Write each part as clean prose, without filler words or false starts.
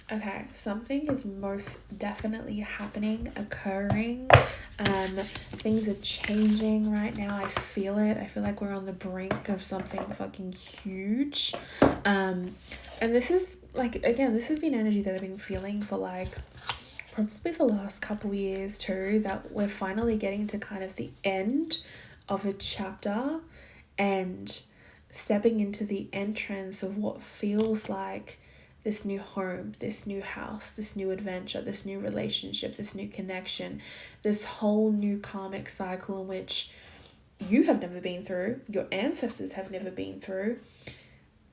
Okay, something is most definitely happening, occurring. Things are changing right now. I feel it. I feel like we're on the brink of something fucking huge. And this is like, again, this has been energy that I've been feeling for like probably the last couple years too, that we're finally getting to kind of the end of a chapter and stepping into the entrance of what feels like this new home, this new house, this new adventure, this new relationship, this new connection, this whole new karmic cycle in which you have never been through, your ancestors have never been through.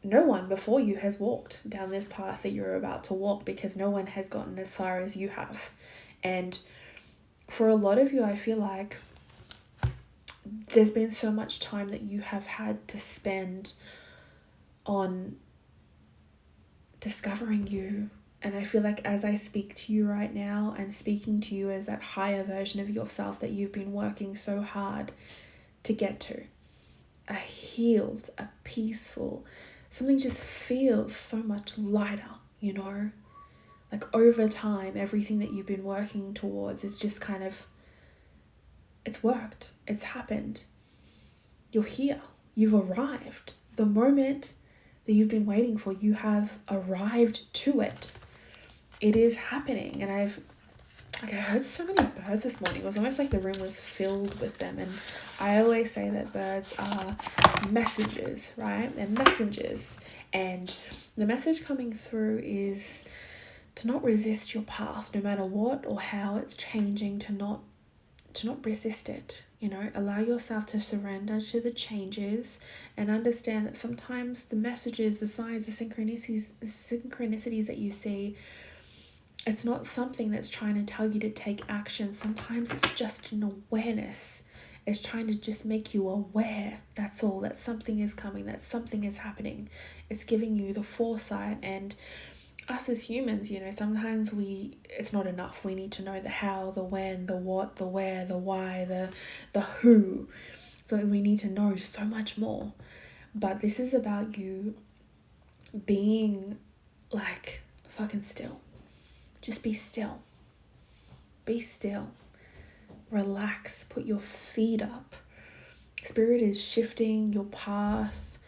No one before you has walked down this path that you're about to walk, because no one has gotten as far as you have. And for a lot of you, I feel like there's been so much time that you have had to spend on discovering you. And I feel like as I speak to you right now, I'm speaking to you as that higher version of yourself that you've been working so hard to get to. A healed, a peaceful, something just feels so much lighter, you know? Like over time, everything that you've been working towards is just kind of, it's worked, it's happened. You're here, you've arrived. The moment that you've been waiting for, you have arrived to it. It is happening. And I heard so many birds this morning. It was almost like the room was filled with them. And I always say that birds are messengers, right? They're messengers. And the message coming through is to not resist your path, no matter what or how it's changing, to not resist it. You know, allow yourself to surrender to the changes and understand that sometimes the messages, the signs, the synchronicities that you see, it's not something that's trying to tell you to take action. Sometimes it's just an awareness. It's trying to just make you aware. That's all. That something is coming. That something is happening. It's giving you the foresight. And us as humans, you know, sometimes it's not enough. We need to know the how, the when, the what, the where, the why, the who. So we need to know so much more. But this is about you being like fucking still. Just be still. Be still. Relax. Put your feet up. Spirit is shifting your path.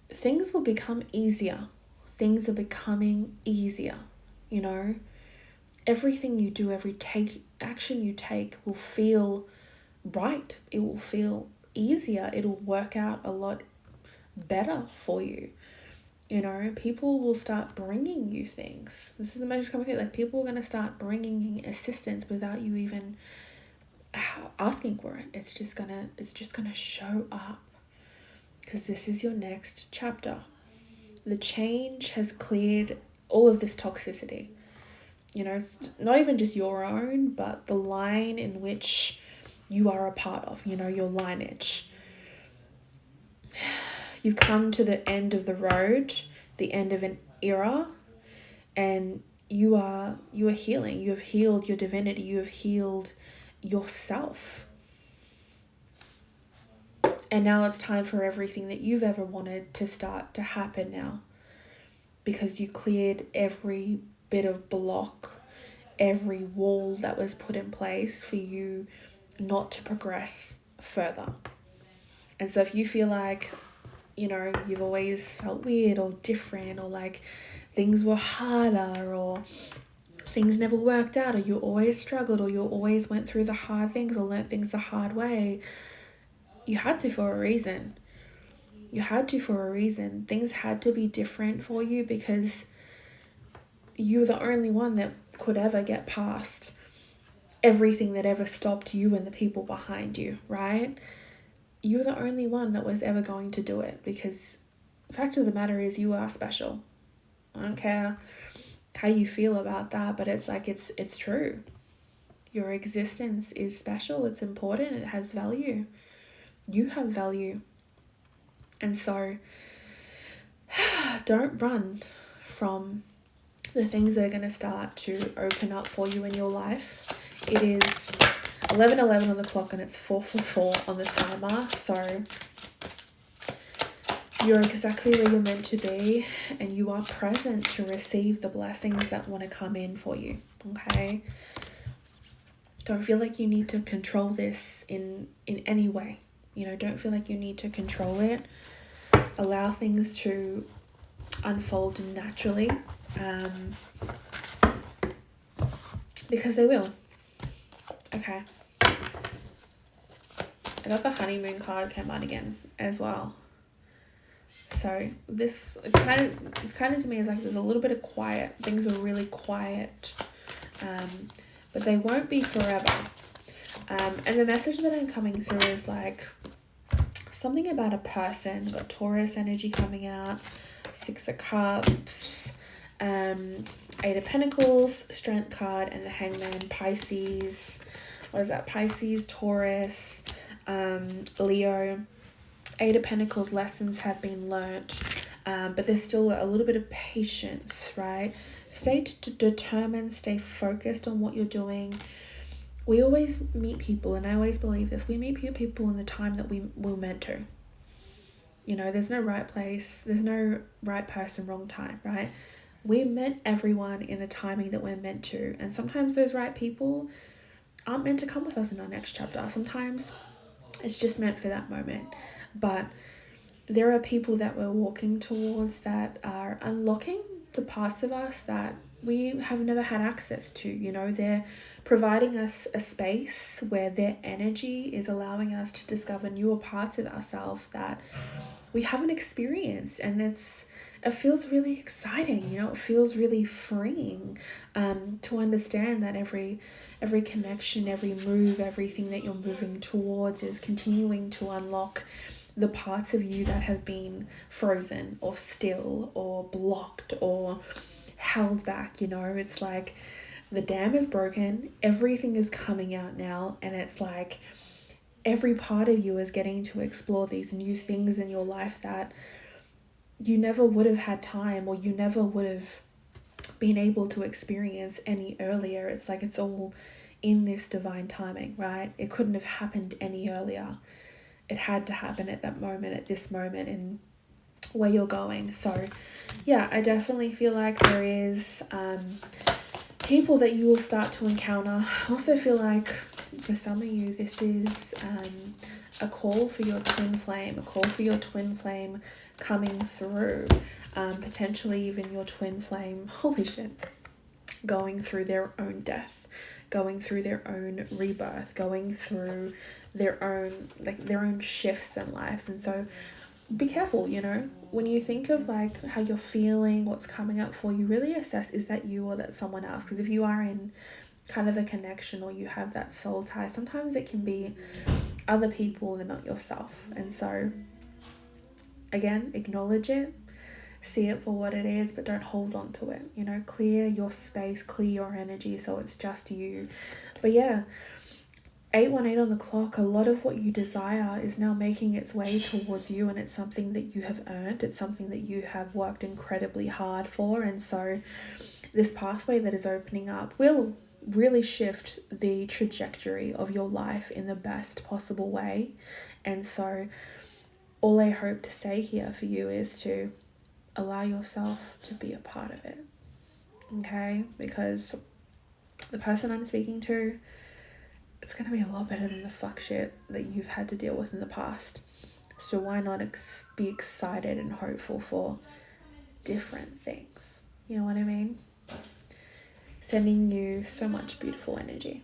Things will become easier. Things are becoming easier, you know. Everything you do, every action you take will feel right. It will feel easier. It'll work out a lot better for you. You know, people will start bringing you things. This is the most common thing. Like, people are going to start bringing you assistance without you even asking for it. It's just gonna show up, because this is your next chapter. The change has cleared all of this toxicity. You know, it's not even just your own, but the line in which you are a part of, you know, your lineage. You've come to the end of the road, the end of an era, and you are healing. You have healed your divinity. You have healed yourself. And now it's time for everything that you've ever wanted to start to happen now. Because you cleared every bit of block, every wall that was put in place for you not to progress further. And so if you feel like, you know, you've always felt weird or different, or like things were harder, or things never worked out, or you always struggled, or you always went through the hard things or learnt things the hard way, you had to for a reason. You had to for a reason. Things had to be different for you, because you're the only one that could ever get past everything that ever stopped you and the people behind you, right? You're the only one that was ever going to do it, because the fact of the matter is, you are special. I don't care how you feel about that, but it's like, it's true. Your existence is special. It's important. It has value. You have value. And so don't run from the things that are going to start to open up for you in your life. It is 11:11 on the clock, and it's 4:44 on the timer. So You're exactly where you're meant to be, and you are present to receive the blessings that want to come in for you. Okay? Don't feel like you need to control this in any way. You know, don't feel like you need to control it. Allow things to unfold naturally, because they will. Okay. I got the honeymoon card came out again as well. So this kind of to me is like there's a little bit of quiet. Things are really quiet, but they won't be forever. And the message that I'm coming through is like something about a person. Got Taurus energy coming out, 6 of Cups, 8 of Pentacles, Strength card, and the Hangman, Pisces. What is that? Pisces, Taurus, Leo. 8 of Pentacles, lessons have been learnt, but there's still a little bit of patience, right? Stay determined, stay focused on what you're doing. We always meet people, and I always believe this, we meet people in the time that we're meant to. You know, there's no right place, there's no right person, wrong time, right? We met everyone in the timing that we're meant to, and sometimes those right people aren't meant to come with us in our next chapter. Sometimes it's just meant for that moment. But there are people that we're walking towards that are unlocking the parts of us that we have never had access to. You know, they're providing us a space where their energy is allowing us to discover newer parts of ourselves that we haven't experienced, and it feels really exciting. You know, it feels really freeing, to understand that every connection, every move, everything that you're moving towards is continuing to unlock the parts of you that have been frozen or still or blocked or held back. You know, it's like the dam is broken, everything is coming out now, and it's like every part of you is getting to explore these new things in your life that you never would have had time, or you never would have been able to experience any earlier. It's like it's all in this divine timing, right? It couldn't have happened any earlier. It had to happen at that moment, at this moment, and where you're going. So yeah, I definitely feel like there is people that you will start to encounter. I also feel like for some of you this is a call for your twin flame coming through, potentially even your twin flame, holy shit, going through their own death, going through their own rebirth, going through their own shifts in life. And so be careful, you know, when you think of like how you're feeling, what's coming up for you, really assess, is that you or that someone else? Because if you are in kind of a connection or you have that soul tie, sometimes it can be other people and not yourself. And so again, acknowledge it, see it for what it is, but don't hold on to it. You know, clear your space, clear your energy so it's just you. But yeah, 818 on the clock, a lot of what you desire is now making its way towards you, and it's something that you have earned. It's something that you have worked incredibly hard for. And so this pathway that is opening up will really shift the trajectory of your life in the best possible way. And so all I hope to say here for you is to allow yourself to be a part of it. Okay? Because the person I'm speaking to, it's going to be a lot better than the fuck shit that you've had to deal with in the past. So why not be excited and hopeful for different things? You know what I mean? Sending you so much beautiful energy.